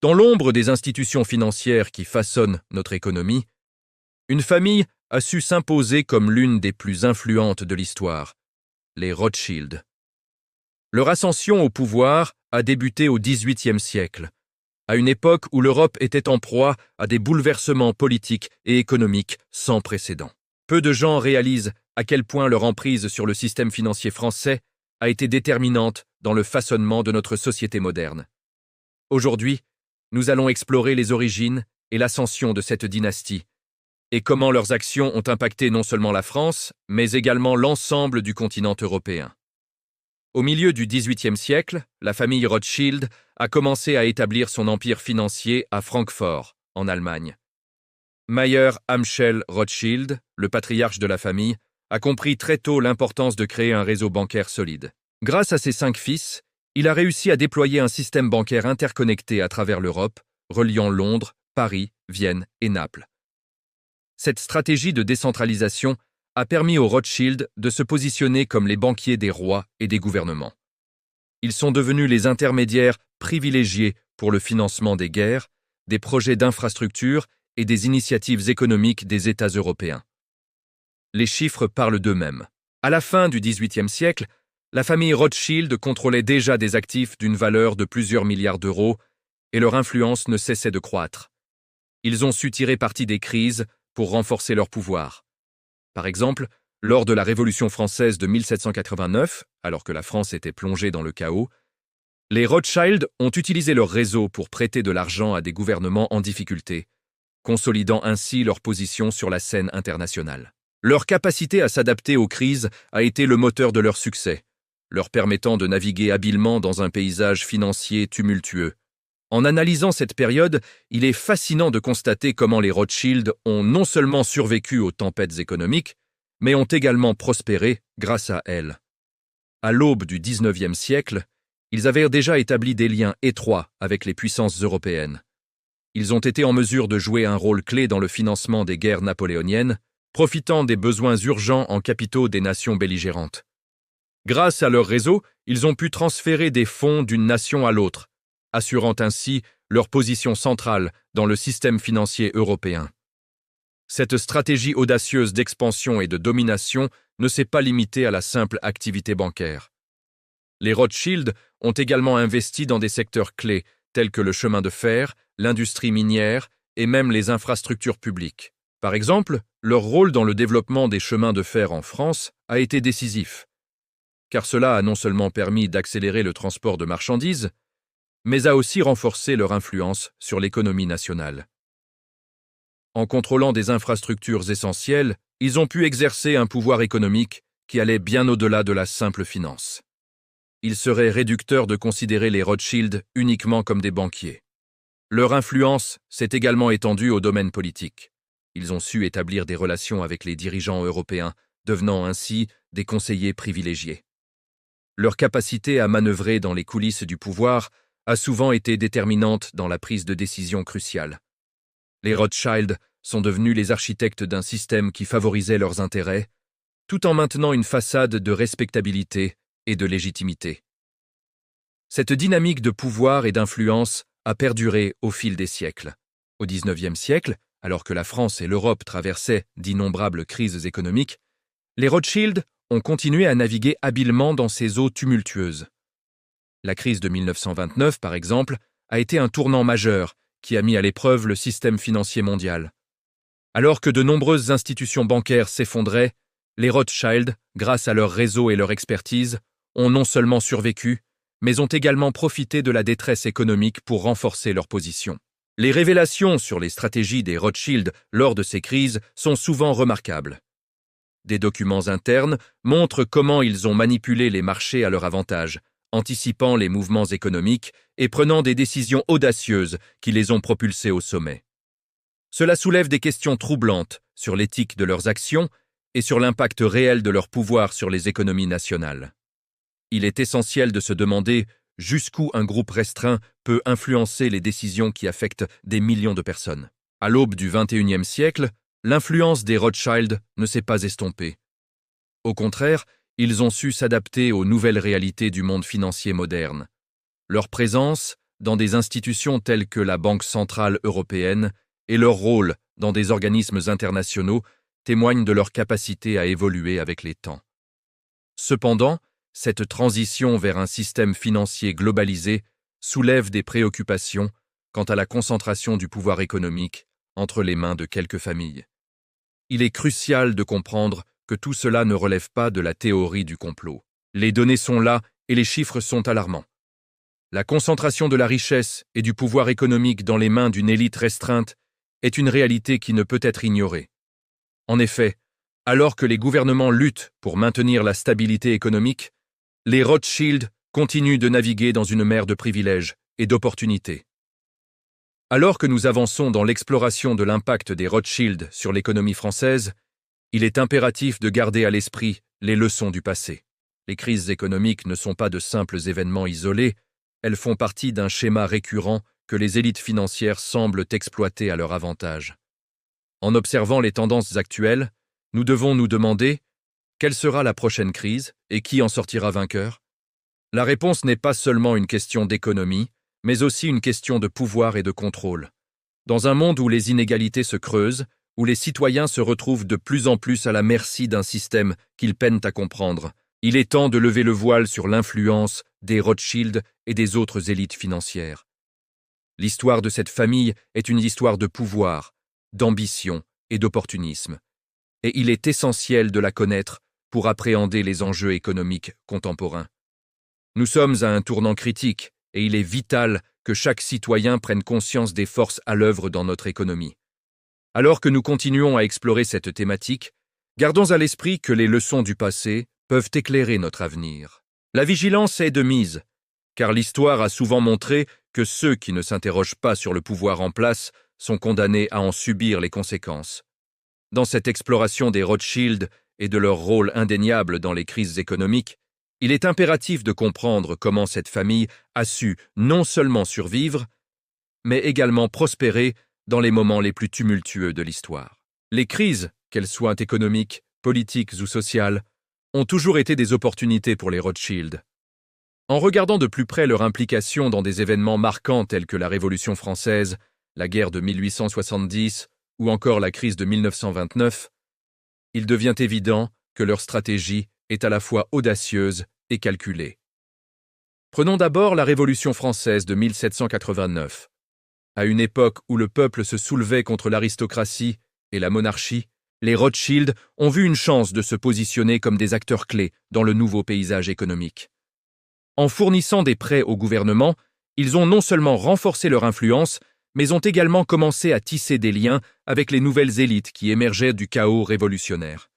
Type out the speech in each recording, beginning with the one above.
Dans l'ombre des institutions financières qui façonnent notre économie, une famille a su s'imposer comme l'une des plus influentes de l'histoire, les Rothschild. Leur ascension au pouvoir a débuté au XVIIIe siècle, à une époque où l'Europe était en proie à des bouleversements politiques et économiques sans précédent. Peu de gens réalisent à quel point leur emprise sur le système financier français a été déterminante dans le façonnement de notre société moderne. Aujourd'hui, nous allons explorer les origines et l'ascension de cette dynastie, et comment leurs actions ont impacté non seulement la France, mais également l'ensemble du continent européen. Au milieu du XVIIIe siècle, la famille Rothschild a commencé à établir son empire financier à Francfort, en Allemagne. Mayer Amschel Rothschild, le patriarche de la famille, a compris très tôt l'importance de créer un réseau bancaire solide. Grâce à ses 5 fils, il a réussi à déployer un système bancaire interconnecté à travers l'Europe, reliant Londres, Paris, Vienne et Naples. Cette stratégie de décentralisation a permis aux Rothschild de se positionner comme les banquiers des rois et des gouvernements. Ils sont devenus les intermédiaires privilégiés pour le financement des guerres, des projets d'infrastructure et des initiatives économiques des États européens. Les chiffres parlent d'eux-mêmes. À la fin du XVIIIe siècle, la famille Rothschild contrôlait déjà des actifs d'une valeur de plusieurs milliards d'euros et leur influence ne cessait de croître. Ils ont su tirer parti des crises pour renforcer leur pouvoir. Par exemple, lors de la Révolution française de 1789, alors que la France était plongée dans le chaos, les Rothschild ont utilisé leur réseau pour prêter de l'argent à des gouvernements en difficulté, consolidant ainsi leur position sur la scène internationale. Leur capacité à s'adapter aux crises a été le moteur de leur succès, leur permettant de naviguer habilement dans un paysage financier tumultueux. En analysant cette période, il est fascinant de constater comment les Rothschild ont non seulement survécu aux tempêtes économiques, mais ont également prospéré grâce à elles. À l'aube du XIXe siècle, ils avaient déjà établi des liens étroits avec les puissances européennes. Ils ont été en mesure de jouer un rôle clé dans le financement des guerres napoléoniennes, profitant des besoins urgents en capitaux des nations belligérantes. Grâce à leur réseau, ils ont pu transférer des fonds d'une nation à l'autre, assurant ainsi leur position centrale dans le système financier européen. Cette stratégie audacieuse d'expansion et de domination ne s'est pas limitée à la simple activité bancaire. Les Rothschild ont également investi dans des secteurs clés tels que le chemin de fer, l'industrie minière et même les infrastructures publiques. Par exemple, leur rôle dans le développement des chemins de fer en France a été décisif, car cela a non seulement permis d'accélérer le transport de marchandises, mais a aussi renforcé leur influence sur l'économie nationale. En contrôlant des infrastructures essentielles, ils ont pu exercer un pouvoir économique qui allait bien au-delà de la simple finance. Il serait réducteur de considérer les Rothschild uniquement comme des banquiers. Leur influence s'est également étendue au domaine politique. Ils ont su établir des relations avec les dirigeants européens, devenant ainsi des conseillers privilégiés. Leur capacité à manœuvrer dans les coulisses du pouvoir a souvent été déterminante dans la prise de décision cruciale. Les Rothschild sont devenus les architectes d'un système qui favorisait leurs intérêts, tout en maintenant une façade de respectabilité et de légitimité. Cette dynamique de pouvoir et d'influence a perduré au fil des siècles. Au XIXe siècle, alors que la France et l'Europe traversaient d'innombrables crises économiques, les Rothschild ont continué à naviguer habilement dans ces eaux tumultueuses. La crise de 1929, par exemple, a été un tournant majeur qui a mis à l'épreuve le système financier mondial. Alors que de nombreuses institutions bancaires s'effondraient, les Rothschild, grâce à leur réseau et leur expertise, ont non seulement survécu, mais ont également profité de la détresse économique pour renforcer leur position. Les révélations sur les stratégies des Rothschild lors de ces crises sont souvent remarquables. Des documents internes montrent comment ils ont manipulé les marchés à leur avantage, anticipant les mouvements économiques et prenant des décisions audacieuses qui les ont propulsés au sommet. Cela soulève des questions troublantes sur l'éthique de leurs actions et sur l'impact réel de leur pouvoir sur les économies nationales. Il est essentiel de se demander jusqu'où un groupe restreint peut influencer les décisions qui affectent des millions de personnes. À l'aube du XXIe siècle, l'influence des Rothschild ne s'est pas estompée. Au contraire, ils ont su s'adapter aux nouvelles réalités du monde financier moderne. Leur présence dans des institutions telles que la Banque centrale européenne et leur rôle dans des organismes internationaux témoignent de leur capacité à évoluer avec les temps. Cependant, cette transition vers un système financier globalisé soulève des préoccupations quant à la concentration du pouvoir économique entre les mains de quelques familles. Il est crucial de comprendre que tout cela ne relève pas de la théorie du complot. Les données sont là et les chiffres sont alarmants. La concentration de la richesse et du pouvoir économique dans les mains d'une élite restreinte est une réalité qui ne peut être ignorée. En effet, alors que les gouvernements luttent pour maintenir la stabilité économique, les Rothschild continuent de naviguer dans une mer de privilèges et d'opportunités. Alors que nous avançons dans l'exploration de l'impact des Rothschild sur l'économie française, il est impératif de garder à l'esprit les leçons du passé. Les crises économiques ne sont pas de simples événements isolés, elles font partie d'un schéma récurrent que les élites financières semblent exploiter à leur avantage. En observant les tendances actuelles, nous devons nous demander quelle sera la prochaine crise et qui en sortira vainqueur. La réponse n'est pas seulement une question d'économie, mais aussi une question de pouvoir et de contrôle. Dans un monde où les inégalités se creusent, où les citoyens se retrouvent de plus en plus à la merci d'un système qu'ils peinent à comprendre, il est temps de lever le voile sur l'influence des Rothschild et des autres élites financières. L'histoire de cette famille est une histoire de pouvoir, d'ambition et d'opportunisme, et il est essentiel de la connaître pour appréhender les enjeux économiques contemporains. Nous sommes à un tournant critique, et il est vital que chaque citoyen prenne conscience des forces à l'œuvre dans notre économie. Alors que nous continuons à explorer cette thématique, gardons à l'esprit que les leçons du passé peuvent éclairer notre avenir. La vigilance est de mise, car l'histoire a souvent montré que ceux qui ne s'interrogent pas sur le pouvoir en place sont condamnés à en subir les conséquences. Dans cette exploration des Rothschild et de leur rôle indéniable dans les crises économiques, il est impératif de comprendre comment cette famille a su non seulement survivre, mais également prospérer dans les moments les plus tumultueux de l'histoire. Les crises, qu'elles soient économiques, politiques ou sociales, ont toujours été des opportunités pour les Rothschild. En regardant de plus près leur implication dans des événements marquants tels que la Révolution française, la guerre de 1870 ou encore la crise de 1929, il devient évident que leur stratégie est à la fois audacieuse et calculée. Prenons d'abord la Révolution française de 1789. À une époque où le peuple se soulevait contre l'aristocratie et la monarchie, les Rothschild ont vu une chance de se positionner comme des acteurs clés dans le nouveau paysage économique. En fournissant des prêts au gouvernement, ils ont non seulement renforcé leur influence, mais ont également commencé à tisser des liens avec les nouvelles élites qui émergeaient du chaos révolutionnaire.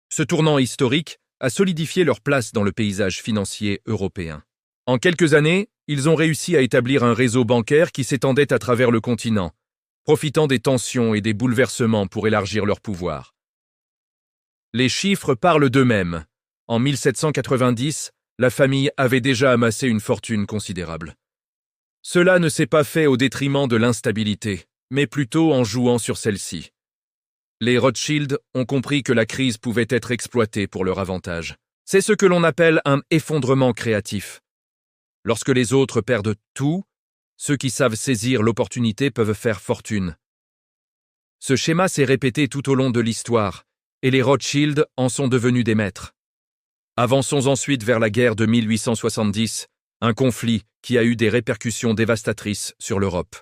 Ce tournant historique a solidifié leur place dans le paysage financier européen. En quelques années, ils ont réussi à établir un réseau bancaire qui s'étendait à travers le continent, profitant des tensions et des bouleversements pour élargir leur pouvoir. Les chiffres parlent d'eux-mêmes. En 1790, la famille avait déjà amassé une fortune considérable. Cela ne s'est pas fait au détriment de l'instabilité, mais plutôt en jouant sur celle-ci. Les Rothschild ont compris que la crise pouvait être exploitée pour leur avantage. C'est ce que l'on appelle un effondrement créatif. Lorsque les autres perdent tout, ceux qui savent saisir l'opportunité peuvent faire fortune. Ce schéma s'est répété tout au long de l'histoire, et les Rothschild en sont devenus des maîtres. Avançons ensuite vers la guerre de 1870, un conflit qui a eu des répercussions dévastatrices sur l'Europe.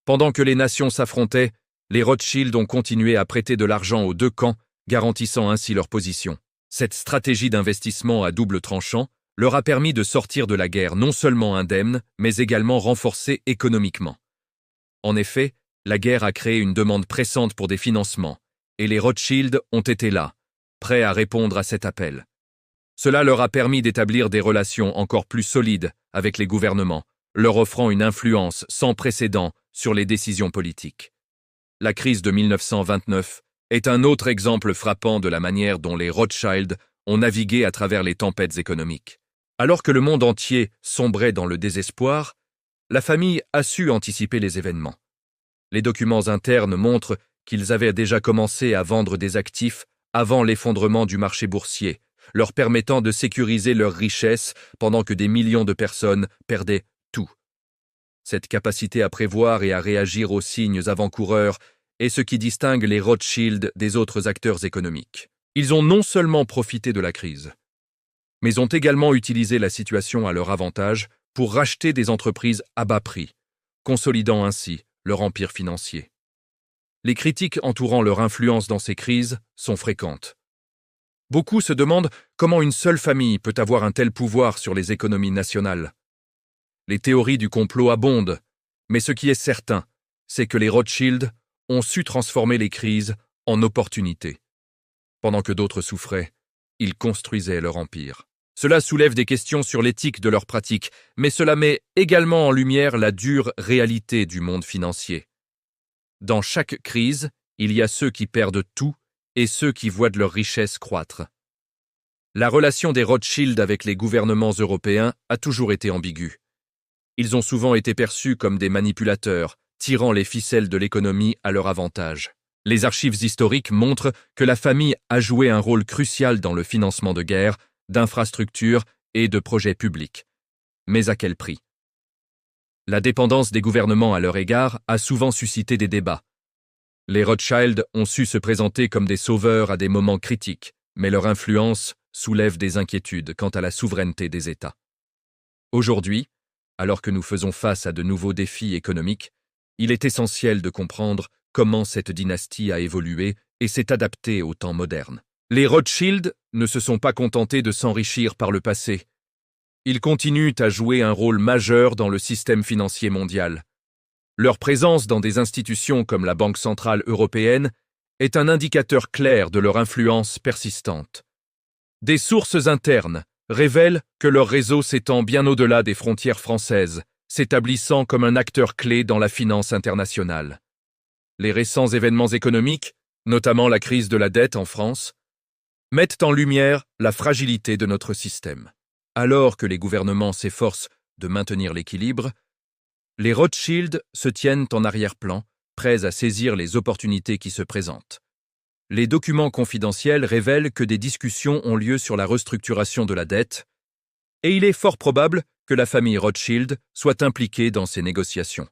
Pendant que les nations s'affrontaient, les Rothschild ont continué à prêter de l'argent aux deux camps, garantissant ainsi leur position. Cette stratégie d'investissement à double tranchant leur a permis de sortir de la guerre non seulement indemne, mais également renforcée économiquement. En effet, la guerre a créé une demande pressante pour des financements, et les Rothschild ont été là, prêts à répondre à cet appel. Cela leur a permis d'établir des relations encore plus solides avec les gouvernements, leur offrant une influence sans précédent sur les décisions politiques. La crise de 1929 est un autre exemple frappant de la manière dont les Rothschild ont navigué à travers les tempêtes économiques. Alors que le monde entier sombrait dans le désespoir, la famille a su anticiper les événements. Les documents internes montrent qu'ils avaient déjà commencé à vendre des actifs avant l'effondrement du marché boursier, leur permettant de sécuriser leurs richesses pendant que des millions de personnes perdaient tout. Cette capacité à prévoir et à réagir aux signes avant-coureurs est ce qui distingue les Rothschild des autres acteurs économiques. Ils ont non seulement profité de la crise, mais ont également utilisé la situation à leur avantage pour racheter des entreprises à bas prix, consolidant ainsi leur empire financier. Les critiques entourant leur influence dans ces crises sont fréquentes. Beaucoup se demandent comment une seule famille peut avoir un tel pouvoir sur les économies nationales. Les théories du complot abondent, mais ce qui est certain, c'est que les Rothschild ont su transformer les crises en opportunités. Pendant que d'autres souffraient, ils construisaient leur empire. Cela soulève des questions sur l'éthique de leurs pratiques, mais cela met également en lumière la dure réalité du monde financier. Dans chaque crise, il y a ceux qui perdent tout et ceux qui voient de leur richesse croître. La relation des Rothschild avec les gouvernements européens a toujours été ambiguë. Ils ont souvent été perçus comme des manipulateurs, tirant les ficelles de l'économie à leur avantage. Les archives historiques montrent que la famille a joué un rôle crucial dans le financement de guerres, d'infrastructures et de projets publics. Mais à quel prix? La dépendance des gouvernements à leur égard a souvent suscité des débats. Les Rothschild ont su se présenter comme des sauveurs à des moments critiques, mais leur influence soulève des inquiétudes quant à la souveraineté des États. Aujourd'hui, alors que nous faisons face à de nouveaux défis économiques, il est essentiel de comprendre comment cette dynastie a évolué et s'est adaptée aux temps modernes. Les Rothschild ne se sont pas contentés de s'enrichir par le passé. Ils continuent à jouer un rôle majeur dans le système financier mondial. Leur présence dans des institutions comme la Banque centrale européenne est un indicateur clair de leur influence persistante. Des sources internes révèlent que leur réseau s'étend bien au-delà des frontières françaises, s'établissant comme un acteur clé dans la finance internationale. Les récents événements économiques, notamment la crise de la dette en France, mettent en lumière la fragilité de notre système. Alors que les gouvernements s'efforcent de maintenir l'équilibre, les Rothschild se tiennent en arrière-plan, prêts à saisir les opportunités qui se présentent. Les documents confidentiels révèlent que des discussions ont lieu sur la restructuration de la dette, et il est fort probable que la famille Rothschild soit impliquée dans ces négociations.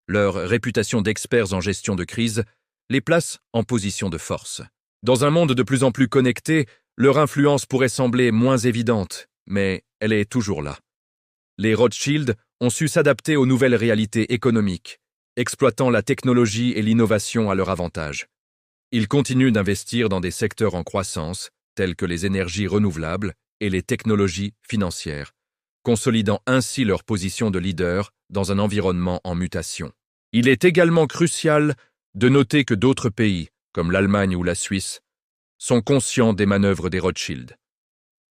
Leur réputation d'experts en gestion de crise les place en position de force. Dans un monde de plus en plus connecté, leur influence pourrait sembler moins évidente, mais elle est toujours là. Les Rothschild ont su s'adapter aux nouvelles réalités économiques, exploitant la technologie et l'innovation à leur avantage. Ils continuent d'investir dans des secteurs en croissance, tels que les énergies renouvelables et les technologies financières, consolidant ainsi leur position de leader dans un environnement en mutation. Il est également crucial de noter que d'autres pays, comme l'Allemagne ou la Suisse, sont conscients des manœuvres des Rothschild.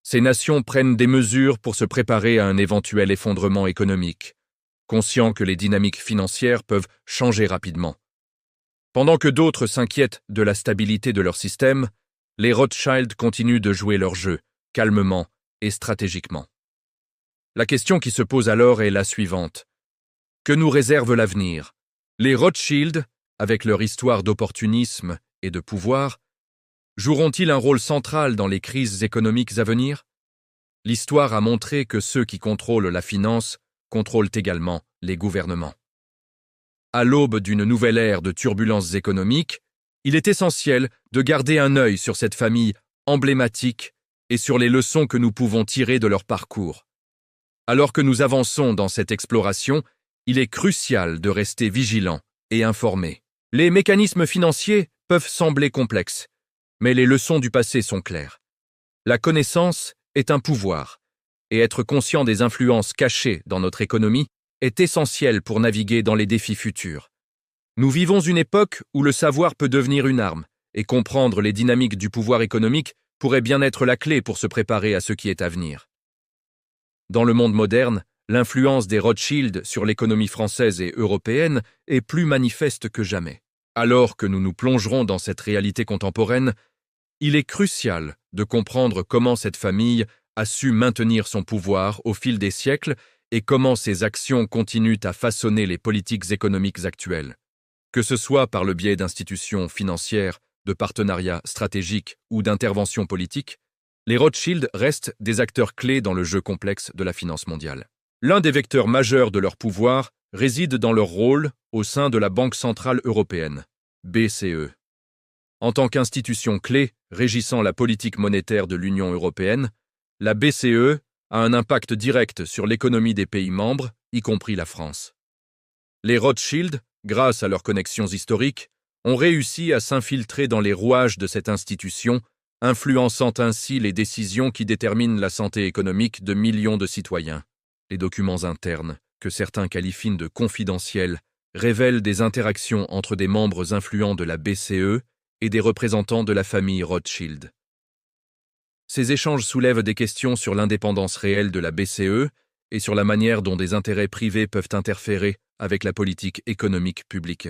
Ces nations prennent des mesures pour se préparer à un éventuel effondrement économique, conscients que les dynamiques financières peuvent changer rapidement. Pendant que d'autres s'inquiètent de la stabilité de leur système, les Rothschild continuent de jouer leur jeu, calmement et stratégiquement. La question qui se pose alors est la suivante. Que nous réserve l'avenir? Les Rothschild, avec leur histoire d'opportunisme et de pouvoir, joueront-ils un rôle central dans les crises économiques à venir? L'histoire a montré que ceux qui contrôlent la finance contrôlent également les gouvernements. À l'aube d'une nouvelle ère de turbulences économiques, il est essentiel de garder un œil sur cette famille emblématique et sur les leçons que nous pouvons tirer de leur parcours. Alors que nous avançons dans cette exploration, il est crucial de rester vigilant et informé. Les mécanismes financiers peuvent sembler complexes, mais les leçons du passé sont claires. La connaissance est un pouvoir, et être conscient des influences cachées dans notre économie est essentiel pour naviguer dans les défis futurs. Nous vivons une époque où le savoir peut devenir une arme, et comprendre les dynamiques du pouvoir économique pourrait bien être la clé pour se préparer à ce qui est à venir. Dans le monde moderne, l'influence des Rothschild sur l'économie française et européenne est plus manifeste que jamais. Alors que nous nous plongerons dans cette réalité contemporaine, il est crucial de comprendre comment cette famille a su maintenir son pouvoir au fil des siècles et comment ses actions continuent à façonner les politiques économiques actuelles. Que ce soit par le biais d'institutions financières, de partenariats stratégiques ou d'interventions politiques, les Rothschild restent des acteurs clés dans le jeu complexe de la finance mondiale. L'un des vecteurs majeurs de leur pouvoir réside dans leur rôle au sein de la Banque centrale européenne, BCE. En tant qu'institution clé régissant la politique monétaire de l'Union européenne, la BCE a un impact direct sur l'économie des pays membres, y compris la France. Les Rothschild, grâce à leurs connexions historiques, ont réussi à s'infiltrer dans les rouages de cette institution, influençant ainsi les décisions qui déterminent la santé économique de millions de citoyens. Les documents internes, que certains qualifient de confidentiels, révèlent des interactions entre des membres influents de la BCE et des représentants de la famille Rothschild. Ces échanges soulèvent des questions sur l'indépendance réelle de la BCE et sur la manière dont des intérêts privés peuvent interférer avec la politique économique publique.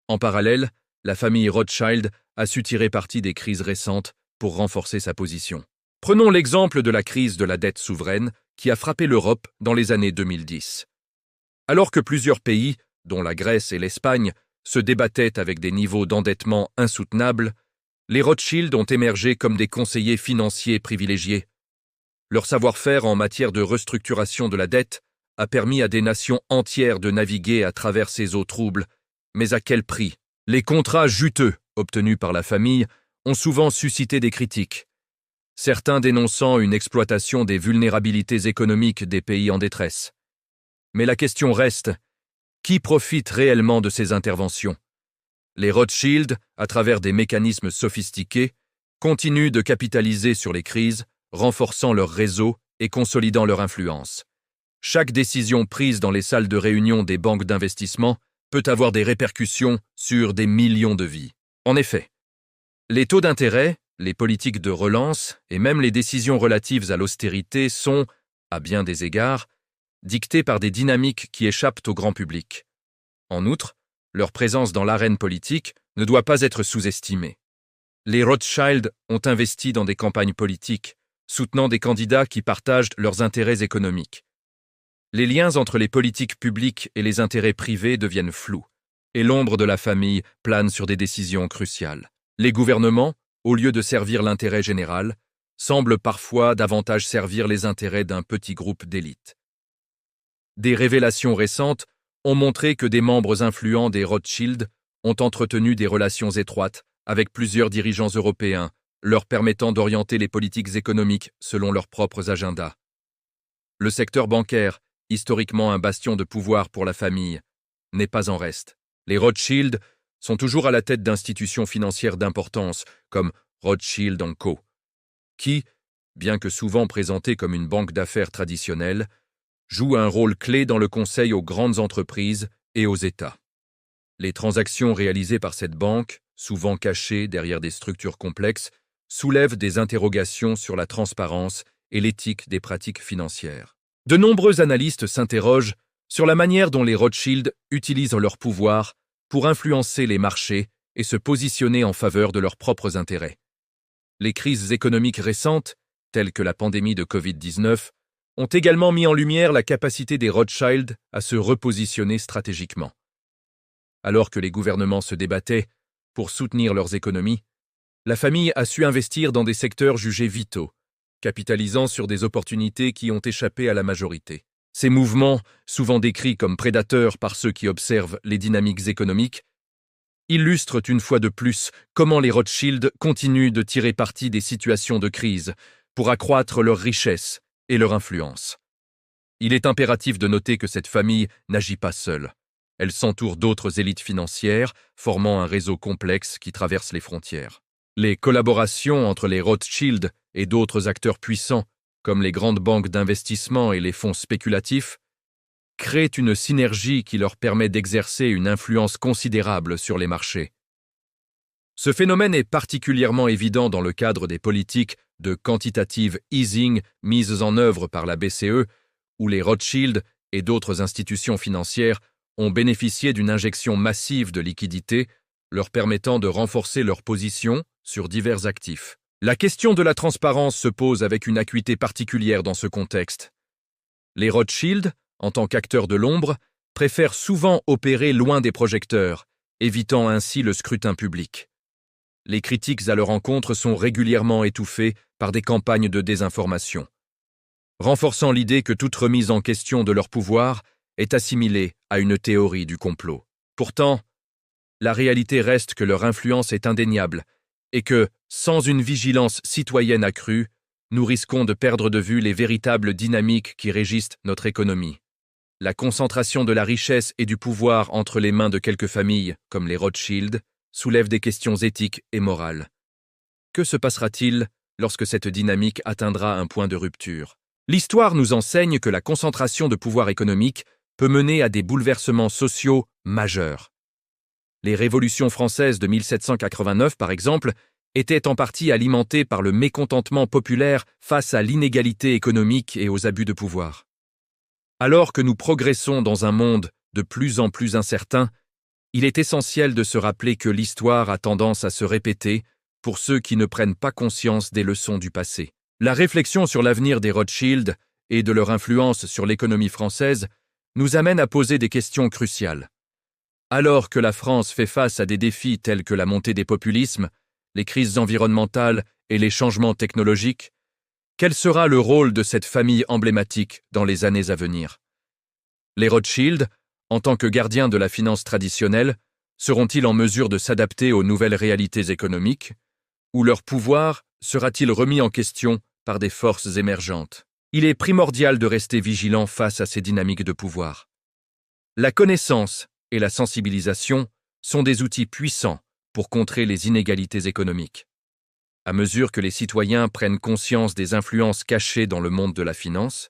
En parallèle, la famille Rothschild a su tirer parti des crises récentes pour renforcer sa position. Prenons l'exemple de la crise de la dette souveraine qui a frappé l'Europe dans les années 2010. Alors que plusieurs pays, dont la Grèce et l'Espagne, se débattaient avec des niveaux d'endettement insoutenables, les Rothschild ont émergé comme des conseillers financiers privilégiés. Leur savoir-faire en matière de restructuration de la dette a permis à des nations entières de naviguer à travers ces eaux troubles, mais à quel prix? Les contrats juteux obtenus par la famille ont souvent suscité des critiques, certains dénonçant une exploitation des vulnérabilités économiques des pays en détresse. Mais la question reste, qui profite réellement de ces interventions? Les Rothschild, à travers des mécanismes sophistiqués, continuent de capitaliser sur les crises, renforçant leur réseau et consolidant leur influence. Chaque décision prise dans les salles de réunion des banques d'investissement peut avoir des répercussions sur des millions de vies. En effet, les taux d'intérêt, les politiques de relance et même les décisions relatives à l'austérité sont, à bien des égards, dictées par des dynamiques qui échappent au grand public. En outre, leur présence dans l'arène politique ne doit pas être sous-estimée. Les Rothschild ont investi dans des campagnes politiques, soutenant des candidats qui partagent leurs intérêts économiques. Les liens entre les politiques publiques et les intérêts privés deviennent flous, et l'ombre de la famille plane sur des décisions cruciales. Les gouvernements, au lieu de servir l'intérêt général, semblent parfois davantage servir les intérêts d'un petit groupe d'élite. Des révélations récentes ont montré que des membres influents des Rothschild ont entretenu des relations étroites avec plusieurs dirigeants européens, leur permettant d'orienter les politiques économiques selon leurs propres agendas. Le secteur bancaire, historiquement un bastion de pouvoir pour la famille, n'est pas en reste. Les Rothschild sont toujours à la tête d'institutions financières d'importance, comme Rothschild & Co., qui, bien que souvent présentée comme une banque d'affaires traditionnelle, joue un rôle clé dans le conseil aux grandes entreprises et aux États. Les transactions réalisées par cette banque, souvent cachées derrière des structures complexes, soulèvent des interrogations sur la transparence et l'éthique des pratiques financières. De nombreux analystes s'interrogent sur la manière dont les Rothschild utilisent leur pouvoir pour influencer les marchés et se positionner en faveur de leurs propres intérêts. Les crises économiques récentes, telles que la pandémie de Covid-19, ont également mis en lumière la capacité des Rothschild à se repositionner stratégiquement. Alors que les gouvernements se débattaient pour soutenir leurs économies, la famille a su investir dans des secteurs jugés vitaux, capitalisant sur des opportunités qui ont échappé à la majorité. Ces mouvements, souvent décrits comme prédateurs par ceux qui observent les dynamiques économiques, illustrent une fois de plus comment les Rothschild continuent de tirer parti des situations de crise pour accroître leur richesse et leur influence. Il est impératif de noter que cette famille n'agit pas seule. Elle s'entoure d'autres élites financières, formant un réseau complexe qui traverse les frontières. Les collaborations entre les Rothschild et d'autres acteurs puissants, comme les grandes banques d'investissement et les fonds spéculatifs, créent une synergie qui leur permet d'exercer une influence considérable sur les marchés. Ce phénomène est particulièrement évident dans le cadre des politiques de quantitative easing mises en œuvre par la BCE, où les Rothschild et d'autres institutions financières ont bénéficié d'une injection massive de liquidités, leur permettant de renforcer leur position sur divers actifs. La question de la transparence se pose avec une acuité particulière dans ce contexte. Les Rothschild, en tant qu'acteurs de l'ombre, préfèrent souvent opérer loin des projecteurs, évitant ainsi le scrutin public. Les critiques à leur encontre sont régulièrement étouffées par des campagnes de désinformation. renforçant l'idée que toute remise en question de leur pouvoir est assimilée à une théorie du complot. Pourtant, la réalité reste que leur influence est indéniable et que, sans une vigilance citoyenne accrue, nous risquons de perdre de vue les véritables dynamiques qui régissent notre économie. La concentration de la richesse et du pouvoir entre les mains de quelques familles, comme les Rothschild, soulève des questions éthiques et morales. Que se passera-t-il lorsque cette dynamique atteindra un point de rupture? L'histoire nous enseigne que la concentration de pouvoir économique peut mener à des bouleversements sociaux majeurs. Les révolutions françaises de 1789, par exemple, étaient en partie alimentées par le mécontentement populaire face à l'inégalité économique et aux abus de pouvoir. Alors que nous progressons dans un monde de plus en plus incertain, il est essentiel de se rappeler que l'histoire a tendance à se répéter pour ceux qui ne prennent pas conscience des leçons du passé. La réflexion sur l'avenir des Rothschild et de leur influence sur l'économie française nous amène à poser des questions cruciales. Alors que la France fait face à des défis tels que la montée des populismes, les crises environnementales et les changements technologiques, quel sera le rôle de cette famille emblématique dans les années à venir? Les Rothschild, en tant que gardiens de la finance traditionnelle, seront-ils en mesure de s'adapter aux nouvelles réalités économiques? Ou leur pouvoir sera-t-il remis en question par des forces émergentes? Il est primordial de rester vigilant face à ces dynamiques de pouvoir. La connaissance et la sensibilisation sont des outils puissants pour contrer les inégalités économiques. À mesure que les citoyens prennent conscience des influences cachées dans le monde de la finance,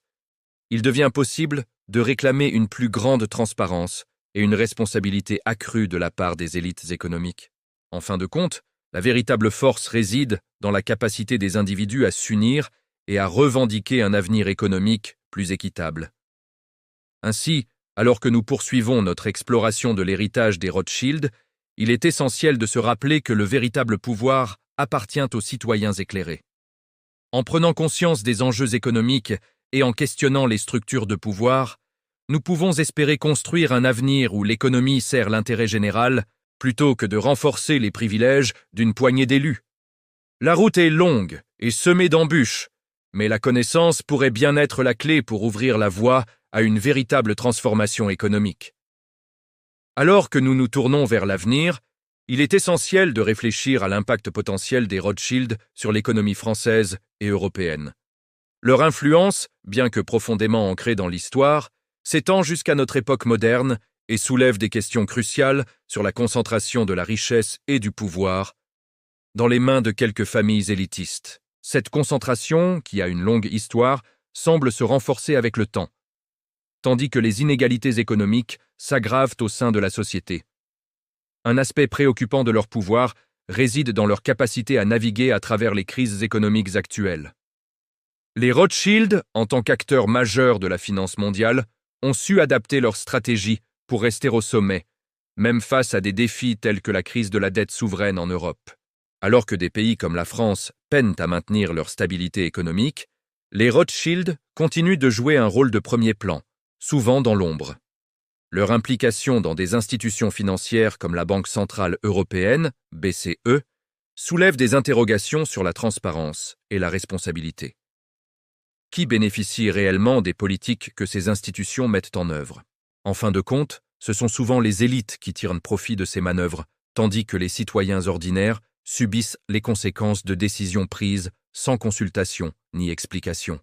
il devient possible de réclamer une plus grande transparence et une responsabilité accrue de la part des élites économiques. En fin de compte, la véritable force réside dans la capacité des individus à s'unir et à revendiquer un avenir économique plus équitable. Ainsi, alors que nous poursuivons notre exploration de l'héritage des Rothschild, il est essentiel de se rappeler que le véritable pouvoir appartient aux citoyens éclairés. En prenant conscience des enjeux économiques et en questionnant les structures de pouvoir, nous pouvons espérer construire un avenir où l'économie sert l'intérêt général plutôt que de renforcer les privilèges d'une poignée d'élus. La route est longue et semée d'embûches, mais la connaissance pourrait bien être la clé pour ouvrir la voie à une véritable transformation économique. Alors que nous nous tournons vers l'avenir, il est essentiel de réfléchir à l'impact potentiel des Rothschild sur l'économie française et européenne. Leur influence, bien que profondément ancrée dans l'histoire, s'étend jusqu'à notre époque moderne et soulève des questions cruciales sur la concentration de la richesse et du pouvoir dans les mains de quelques familles élitistes. Cette concentration, qui a une longue histoire, semble se renforcer avec le temps, tandis que les inégalités économiques s'aggravent au sein de la société. Un aspect préoccupant de leur pouvoir réside dans leur capacité à naviguer à travers les crises économiques actuelles. Les Rothschild, en tant qu'acteurs majeurs de la finance mondiale, ont su adapter leur stratégie pour rester au sommet, même face à des défis tels que la crise de la dette souveraine en Europe. Alors que des pays comme la France peinent à maintenir leur stabilité économique, les Rothschild continuent de jouer un rôle de premier plan, souvent dans l'ombre. Leur implication dans des institutions financières comme la Banque centrale européenne, BCE, soulève des interrogations sur la transparence et la responsabilité. Qui bénéficie réellement des politiques que ces institutions mettent en œuvre? En fin de compte, ce sont souvent les élites qui tirent profit de ces manœuvres, tandis que les citoyens ordinaires subissent les conséquences de décisions prises sans consultation ni explication.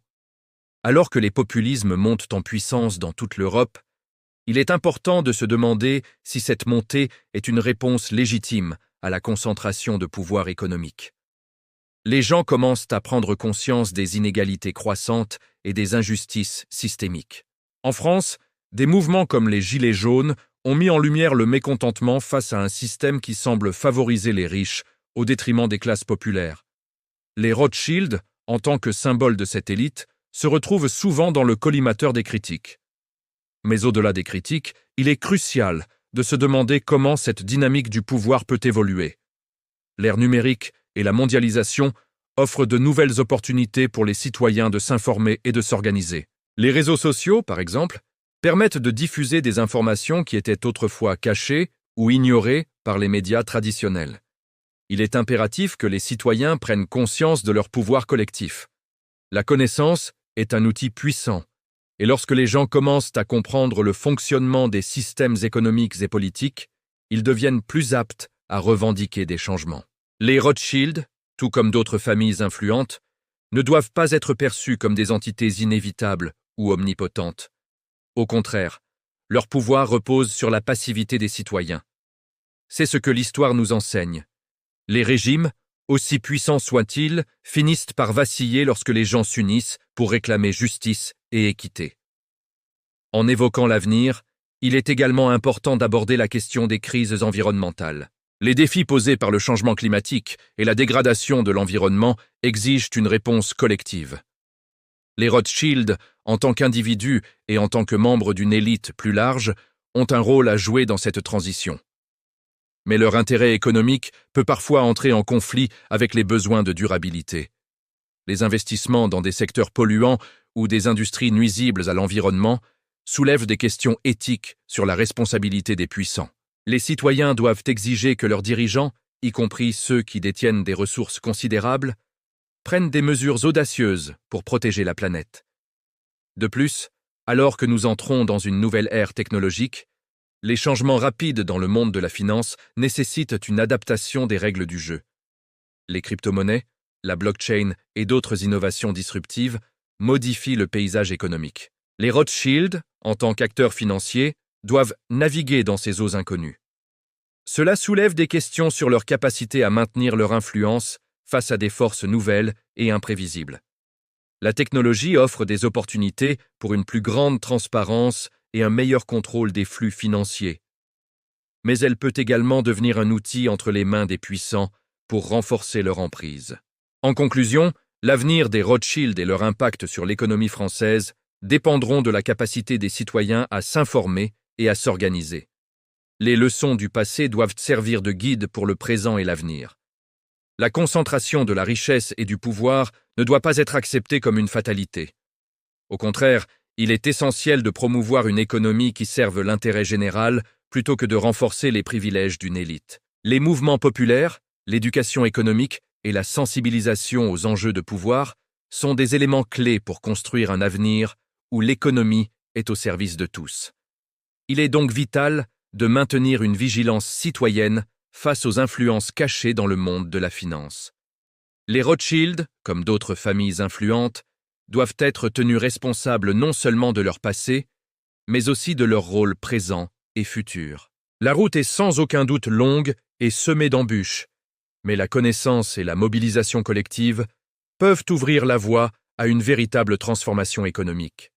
Alors que les populismes montent en puissance dans toute l'Europe, il est important de se demander si cette montée est une réponse légitime à la concentration de pouvoir économique. Les gens commencent à prendre conscience des inégalités croissantes et des injustices systémiques. En France, des mouvements comme les Gilets jaunes ont mis en lumière le mécontentement face à un système qui semble favoriser les riches au détriment des classes populaires. Les Rothschild, en tant que symbole de cette élite, se retrouvent souvent dans le collimateur des critiques. Mais au-delà des critiques, il est crucial de se demander comment cette dynamique du pouvoir peut évoluer. L'ère numérique et la mondialisation offrent de nouvelles opportunités pour les citoyens de s'informer et de s'organiser. Les réseaux sociaux, par exemple, permettent de diffuser des informations qui étaient autrefois cachées ou ignorées par les médias traditionnels. Il est impératif que les citoyens prennent conscience de leur pouvoir collectif. La connaissance est un outil puissant, et lorsque les gens commencent à comprendre le fonctionnement des systèmes économiques et politiques, ils deviennent plus aptes à revendiquer des changements. Les Rothschild, tout comme d'autres familles influentes, ne doivent pas être perçus comme des entités inévitables ou omnipotentes. Au contraire, leur pouvoir repose sur la passivité des citoyens. C'est ce que l'histoire nous enseigne. Les régimes, aussi puissants soient-ils, finissent par vaciller lorsque les gens s'unissent pour réclamer justice et équité. En évoquant l'avenir, il est également important d'aborder la question des crises environnementales. Les défis posés par le changement climatique et la dégradation de l'environnement exigent une réponse collective. Les Rothschild, en tant qu'individus et en tant que membres d'une élite plus large, ont un rôle à jouer dans cette transition. Mais leur intérêt économique peut parfois entrer en conflit avec les besoins de durabilité. Les investissements dans des secteurs polluants ou des industries nuisibles à l'environnement soulèvent des questions éthiques sur la responsabilité des puissants. Les citoyens doivent exiger que leurs dirigeants, y compris ceux qui détiennent des ressources considérables, prennent des mesures audacieuses pour protéger la planète. De plus, alors que nous entrons dans une nouvelle ère technologique, les changements rapides dans le monde de la finance nécessitent une adaptation des règles du jeu. Les crypto-monnaies, la blockchain et d'autres innovations disruptives modifient le paysage économique. Les Rothschild, en tant qu'acteurs financiers, doivent naviguer dans ces eaux inconnues. Cela soulève des questions sur leur capacité à maintenir leur influence face à des forces nouvelles et imprévisibles. La technologie offre des opportunités pour une plus grande transparence et un meilleur contrôle des flux financiers. Mais elle peut également devenir un outil entre les mains des puissants pour renforcer leur emprise. En conclusion, l'avenir des Rothschild et leur impact sur l'économie française dépendront de la capacité des citoyens à s'informer et à s'organiser. Les leçons du passé doivent servir de guide pour le présent et l'avenir. La concentration de la richesse et du pouvoir ne doit pas être acceptée comme une fatalité. Au contraire, il est essentiel de promouvoir une économie qui serve l'intérêt général plutôt que de renforcer les privilèges d'une élite. Les mouvements populaires, l'éducation économique et la sensibilisation aux enjeux de pouvoir sont des éléments clés pour construire un avenir où l'économie est au service de tous. Il est donc vital de maintenir une vigilance citoyenne face aux influences cachées dans le monde de la finance. Les Rothschild, comme d'autres familles influentes, doivent être tenus responsables non seulement de leur passé, mais aussi de leur rôle présent et futur. La route est sans aucun doute longue et semée d'embûches, mais la connaissance et la mobilisation collective peuvent ouvrir la voie à une véritable transformation économique.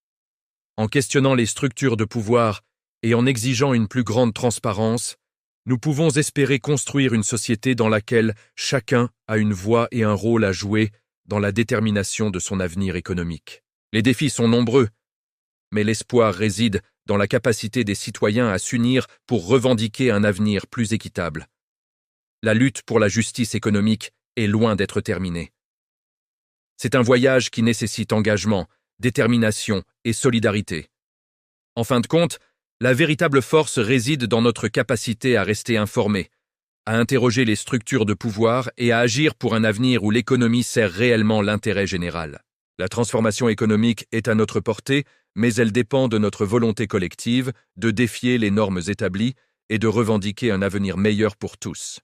En questionnant les structures de pouvoir et en exigeant une plus grande transparence, nous pouvons espérer construire une société dans laquelle chacun a une voix et un rôle à jouer dans la détermination de son avenir économique. Les défis sont nombreux, mais l'espoir réside dans la capacité des citoyens à s'unir pour revendiquer un avenir plus équitable. La lutte pour la justice économique est loin d'être terminée. C'est un voyage qui nécessite engagement, détermination et solidarité. En fin de compte, la véritable force réside dans notre capacité à rester informés, à interroger les structures de pouvoir et à agir pour un avenir où l'économie sert réellement l'intérêt général. La transformation économique est à notre portée, mais elle dépend de notre volonté collective de défier les normes établies et de revendiquer un avenir meilleur pour tous.